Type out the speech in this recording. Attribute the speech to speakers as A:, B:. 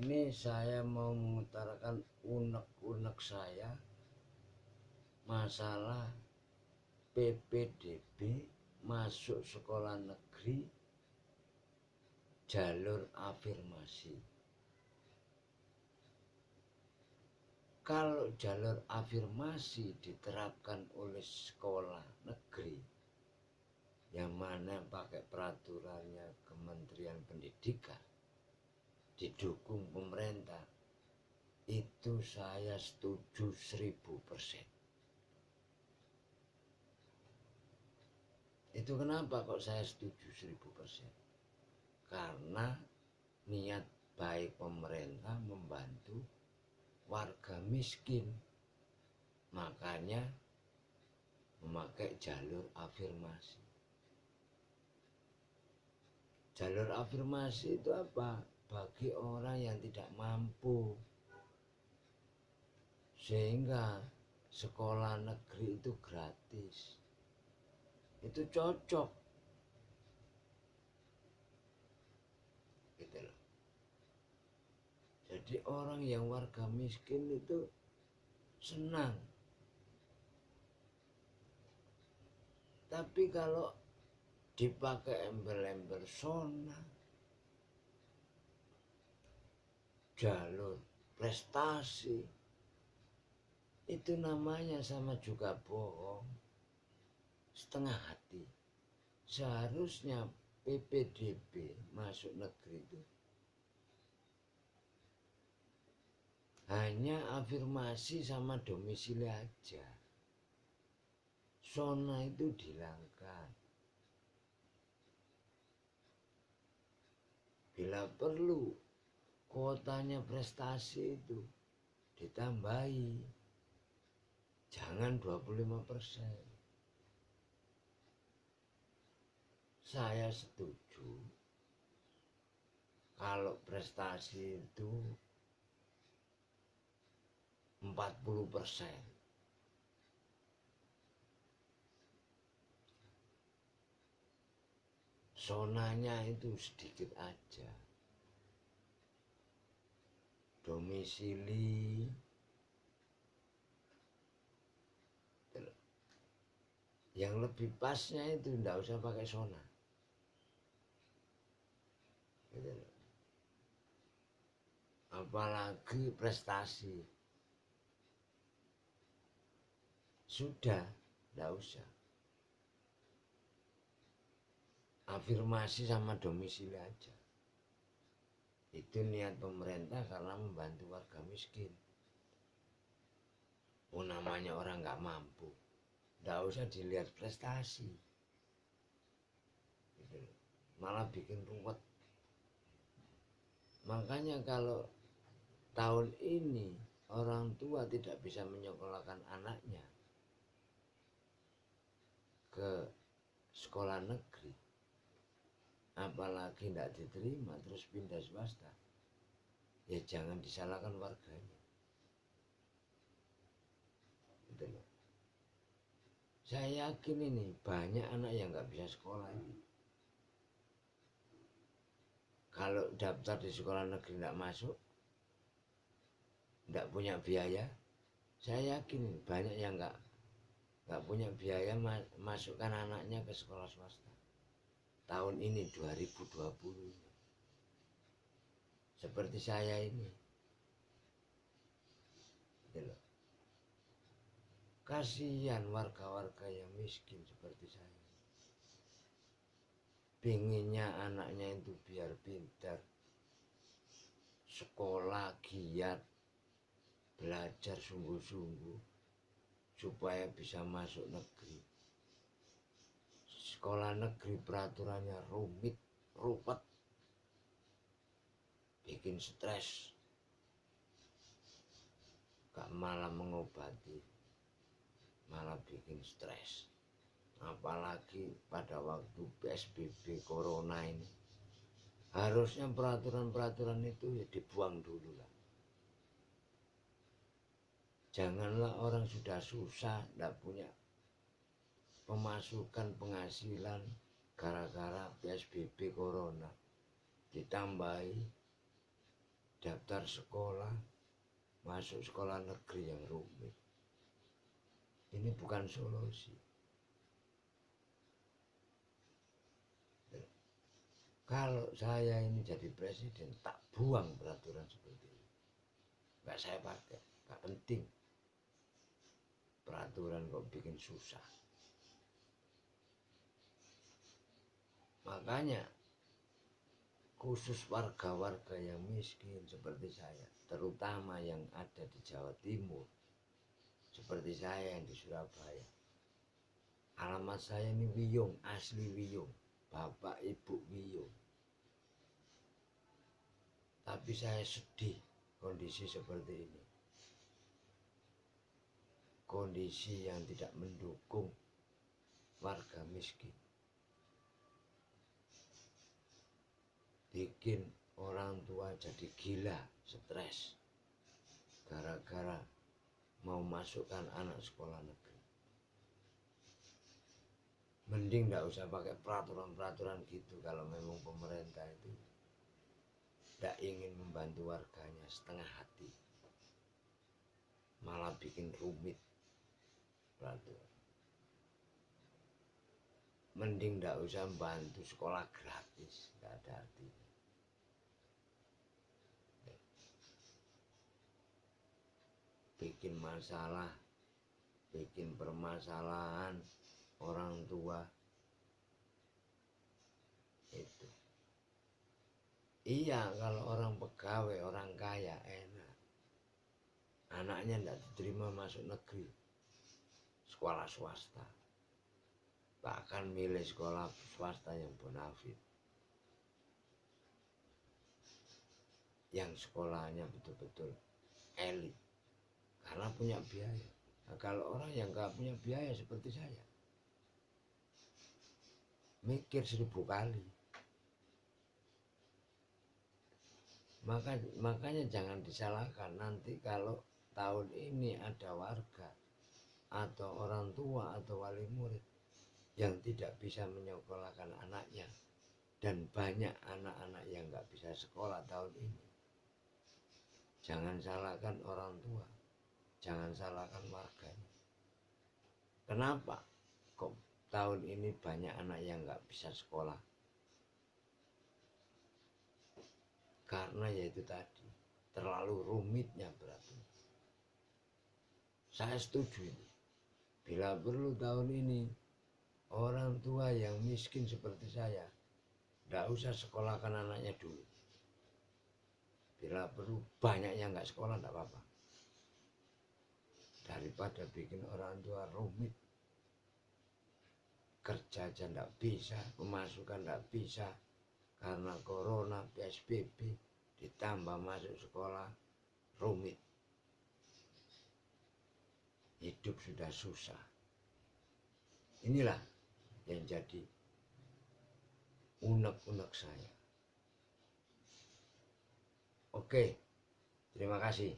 A: ini saya mau mengutarakan unek-unek saya masalah PPDB masuk sekolah negeri jalur afirmasi. Kalau jalur afirmasi diterapkan oleh sekolah negeri yang mana pakai peraturannya Kementerian Pendidikan didukung pemerintah, itu saya setuju 1000%. Itu kenapa kok saya setuju 1000%? Karena niat baik pemerintah membantu warga miskin, makanya memakai jalur afirmasi. Jalur afirmasi itu apa? Bagi orang yang tidak mampu, sehingga sekolah negeri itu gratis. Itu cocok gitu loh. Jadi orang yang warga miskin itu senang. Tapi kalau dipakai embel-embel zona, jalur prestasi, itu namanya sama juga bohong, setengah hati. Seharusnya PPDB masuk negeri itu hanya afirmasi sama domisili aja. Zona itu dihilangkan. Bila perlu kuotanya prestasi itu ditambahi, jangan 25%. Saya setuju kalau prestasi itu 40%. Zonanya itu sedikit aja. Domisili yang lebih pasnya itu enggak usah pakai zona. Apalagi prestasi. Sudah, enggak usah. Afirmasi sama domisili aja. Itu niat pemerintah karena membantu warga miskin. Namanya orang nggak mampu, nggak usah dilihat prestasi, gitu. Malah bikin ruwet. Makanya kalau tahun ini orang tua tidak bisa menyekolahkan anaknya ke sekolah negeri, apalagi tidak diterima terus pindah swasta, ya jangan disalahkan warganya. Gitu loh. Saya yakin ini banyak anak yang nggak bisa sekolah ini. Kalau daftar di sekolah negeri tidak masuk, tidak punya biaya, saya yakin banyak yang nggak punya biaya masukkan anaknya ke sekolah swasta. Tahun ini 2020, seperti saya ini. Gitu loh. Kasihan warga-warga yang miskin seperti saya. Pinginnya anaknya itu biar pintar, sekolah giat, belajar sungguh-sungguh supaya bisa masuk negeri. Sekolah negeri peraturannya rumit, ruwet, bikin stres, gak malah mengobati, malah bikin stres. Apalagi pada waktu PSBB Corona ini, harusnya peraturan-peraturan itu ya dibuang dulu lah. Janganlah orang sudah susah, tidak punya pemasukan penghasilan gara-gara PSBB Corona, ditambahi daftar sekolah, masuk sekolah negeri yang rumit. Ini bukan solusi. Kalau saya ini jadi presiden, tak buang peraturan seperti ini. Nggak saya pakai, nggak penting. Peraturan kok bikin susah. Makanya khusus warga-warga yang miskin seperti saya, terutama yang ada di Jawa Timur, seperti saya yang di Surabaya. Alamat saya ini Wiyung, asli Wiyung, bapak ibu Wiyung. Tapi saya sedih kondisi seperti ini. Kondisi yang tidak mendukung warga miskin. Bikin orang tua jadi gila, stres, gara-gara mau masukkan anak sekolah negeri. Mending nggak usah pakai peraturan-peraturan gitu kalau memang pemerintah itu tidak ingin membantu warganya setengah hati, malah bikin rumit peraturan. Mending nggak usah membantu sekolah gratis, nggak ada artinya. Bikin masalah, bikin permasalahan orang tua itu. Iya, kalau orang pegawai, orang kaya enak, anaknya tidak diterima masuk negeri, sekolah swasta, bahkan milih sekolah swasta yang bonafit, yang sekolahnya betul-betul elit, karena punya biaya. Nah, kalau orang yang nggak punya biaya seperti saya, mikir 1000 kali. Makanya jangan disalahkan nanti kalau tahun ini ada warga atau orang tua atau wali murid yang tidak bisa menyekolahkan anaknya, dan banyak anak-anak yang nggak bisa sekolah tahun ini. Jangan salahkan orang tua, jangan salahkan warganya. Kenapa kok tahun ini banyak anak yang nggak bisa sekolah? Karena yaitu tadi, terlalu rumitnya peraturan. Saya setuju ini. Bila perlu tahun ini orang tua yang miskin seperti saya tidak usah sekolahkan anaknya dulu. Bila perlu banyak yang nggak sekolah tidak apa-apa, daripada bikin orang tua rumit, kerja aja tidak bisa, pemasukan tidak bisa karena corona, PSBB, ditambah masuk sekolah rumit. Hidup sudah susah. Inilah yang jadi unek-unek saya. Oke, terima kasih.